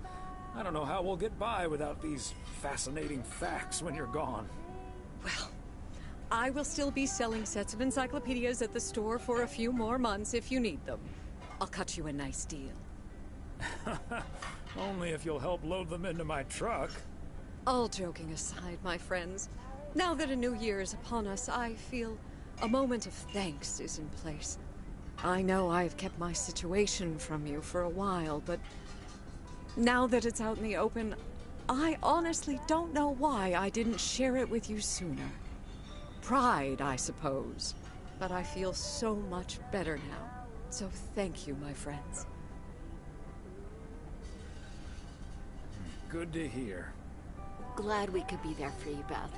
I don't know how we'll get by without these fascinating facts when you're gone. Well, I will still be selling sets of encyclopedias at the store for a few more months if you need them. I'll cut you a nice deal. Only if you'll help load them into my truck. All joking aside, my friends, now that a new year is upon us, I feel a moment of thanks is in place. I know I've kept my situation from you for a while, but now that it's out in the open, I honestly don't know why I didn't share it with you sooner. Pride, I suppose. But I feel so much better now. So thank you, my friends. Good to hear. Glad we could be there for you, Beth.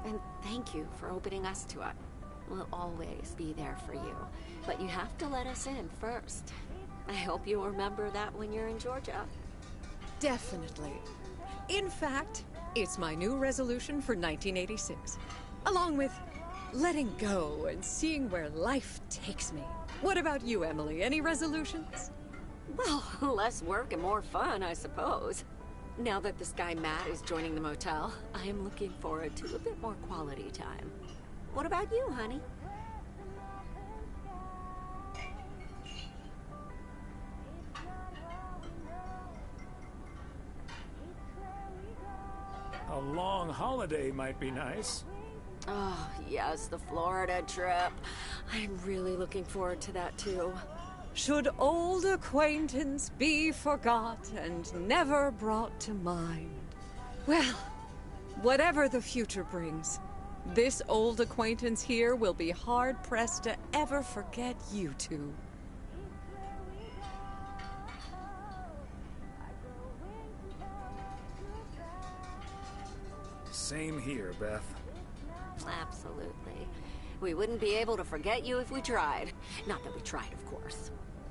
And thank you for opening us to it. We'll always be there for you. But you have to let us in first. I hope you'll remember that when you're in Georgia. Definitely. In fact, it's my new resolution for 1986. Along with letting go and seeing where life takes me. What about you, Emily? Any resolutions? Well, less work and more fun, I suppose. Now that this guy Matt is joining the motel, I am looking forward to a bit more quality time. What about you, honey? A long holiday might be nice. Oh, yes, the Florida trip. I'm really looking forward to that, too. Should old acquaintance be forgot and never brought to mind? Well, whatever the future brings, this old acquaintance here will be hard-pressed to ever forget you two. Same here, Beth. Absolutely. We wouldn't be able to forget you if we tried. Not that we tried, of course.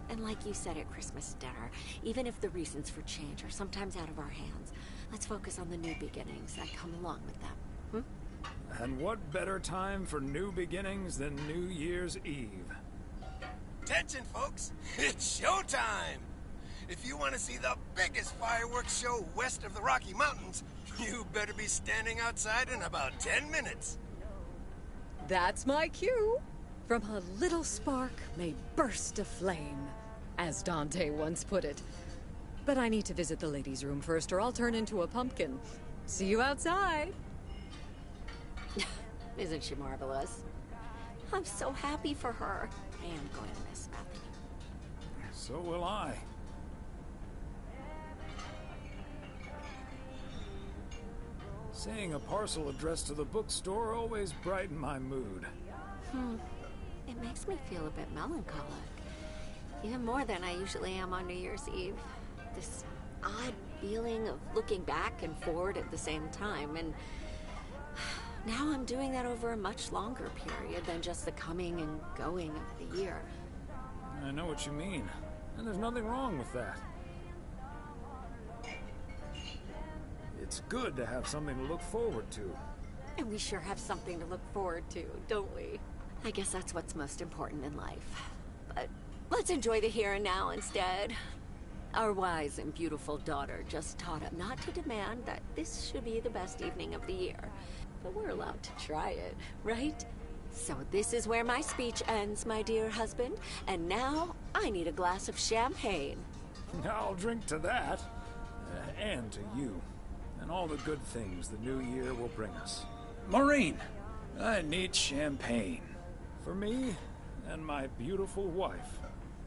And like you said at Christmas dinner, even if the reasons for change are sometimes out of our hands, let's focus on the new beginnings that come along with them. And what better time for new beginnings than New Year's Eve? Attention, folks! It's showtime! If you want to see the biggest fireworks show west of the Rocky Mountains, you better be standing outside in about 10 minutes. That's my cue. From a little spark may burst a flame, as Dante once put it. But I need to visit the ladies' room first, or I'll turn into a pumpkin. See you outside. Isn't she marvelous? I'm so happy for her. I am going to miss Bethany. So will I. Seeing a parcel addressed to the bookstore always brightened my mood. It makes me feel a bit melancholic. Even more than I usually am on New Year's Eve. This odd feeling of looking back and forward at the same time, and now I'm doing that over a much longer period than just the coming and going of the year. I know what you mean, and there's nothing wrong with that. It's good to have something to look forward to. And we sure have something to look forward to, don't we? I guess that's what's most important in life. But let's enjoy the here and now instead. Our wise and beautiful daughter just taught us not to demand that this should be the best evening of the year. But we're allowed to try it, right? So this is where my speech ends, my dear husband. And now I need a glass of champagne. I'll drink to that. And to you. And all the good things the new year will bring us. Maureen, I need champagne. For me and my beautiful wife.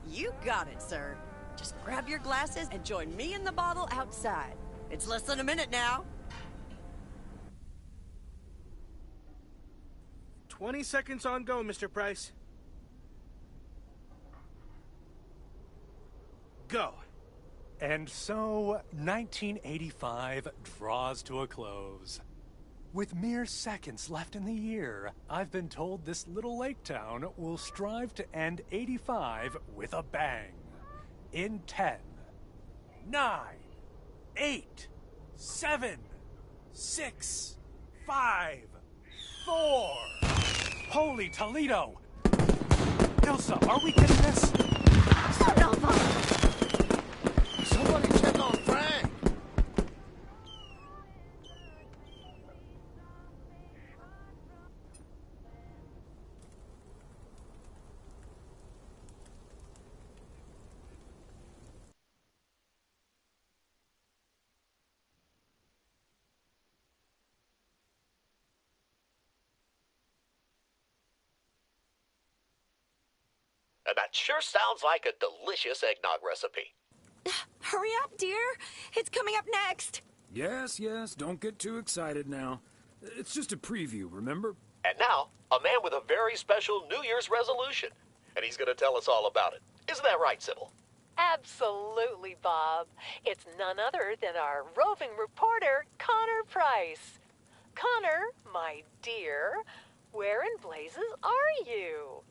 You got it, sir. Just grab your glasses and join me in the bottle outside. It's less than a minute now. 20 seconds on go, Mr. Price. Go. And so, 1985 draws to a close. With mere seconds left in the year, I've been told this little lake town will strive to end 85 with a bang. In 10, 9, 8, 7, 6, 5, 4. Holy Toledo! Ilsa, are we getting this? Somebody check on Frank. That sure sounds like a delicious eggnog recipe. Hurry up, dear. It's coming up next. Yes, don't get too excited now. It's just a preview, remember? And now, a man with a very special New Year's resolution. And he's going to tell us all about it. Isn't that right, Sybil? Absolutely, Bob. It's none other than our roving reporter, Connor Price. Connor, my dear, where in blazes are you?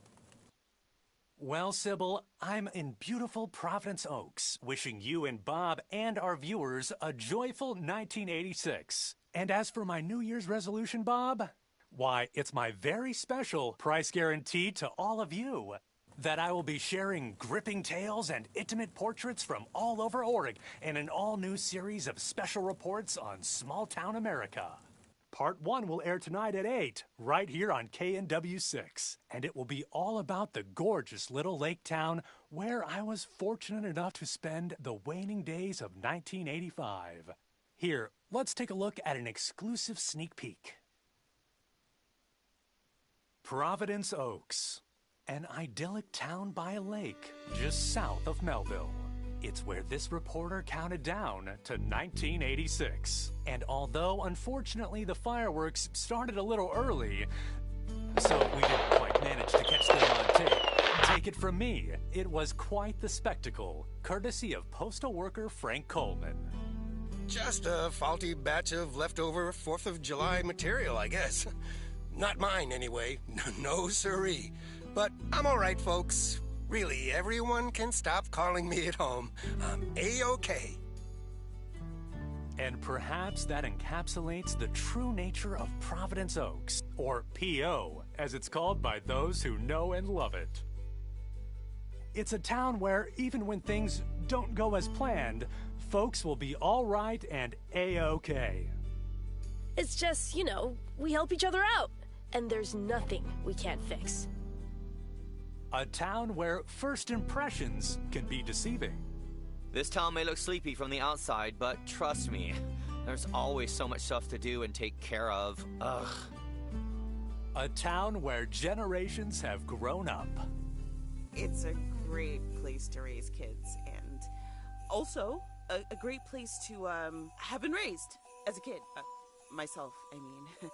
Well, Sybil, I'm in beautiful Providence Oaks, wishing you and Bob and our viewers a joyful 1986. And as for my New Year's resolution, Bob, why, it's my very special price guarantee to all of you that I will be sharing gripping tales and intimate portraits from all over Oregon in an all-new series of special reports on small-town America. Part 1 will air tonight at 8, right here on KNW6. And it will be all about the gorgeous little lake town where I was fortunate enough to spend the waning days of 1985. Here, let's take a look at an exclusive sneak peek. Providence Oaks, an idyllic town by a lake just south of Melville. It's where this reporter counted down to 1986. And although, unfortunately, the fireworks started a little early, so we didn't quite manage to catch them on tape. Take it from me, it was quite the spectacle, courtesy of postal worker Frank Coleman. Just a faulty batch of leftover 4th of July material, I guess. Not mine, anyway. No siree. But I'm all right, folks. Really, everyone can stop calling me at home. I'm A-OK. And perhaps that encapsulates the true nature of Providence Oaks, or P.O., as it's called by those who know and love it. It's a town where, even when things don't go as planned, folks will be all right and A-OK. It's just, we help each other out, and there's nothing we can't fix. A town where first impressions can be deceiving. This town may look sleepy from the outside, but trust me, there's always so much stuff to do and take care of. Ugh. A town where generations have grown up. It's a great place to raise kids, and also a great place to have been raised as a kid. Myself, I mean.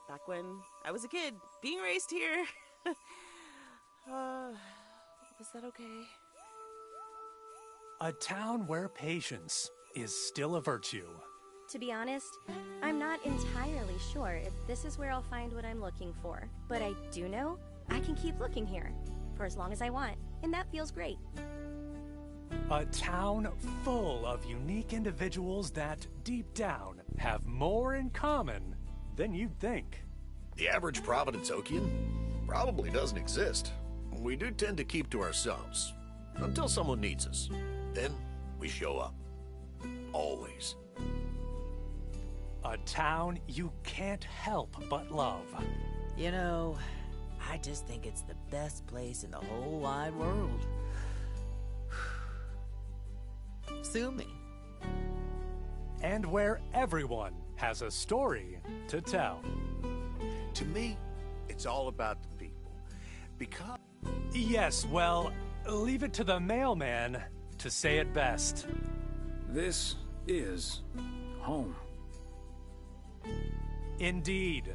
Back when I was a kid, being raised here. Was that okay? A town where patience is still a virtue. To be honest, I'm not entirely sure if this is where I'll find what I'm looking for. But I do know I can keep looking here for as long as I want, and that feels great. A town full of unique individuals that, deep down, have more in common than you'd think. The average Providence Okian probably doesn't exist. We do tend to keep to ourselves until someone needs us. Then we show up. Always. A town you can't help but love. I just think it's the best place in the whole wide world. Sue me. And where everyone has a story to tell. To me, it's all about the people. Because... Yes, well, leave it to the mailman to say it best. This is home. Indeed.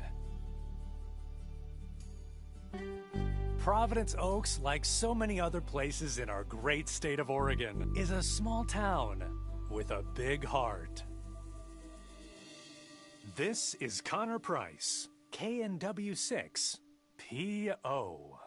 Providence Oaks, like so many other places in our great state of Oregon, is a small town with a big heart. This is Connor Price, KNW6, PO.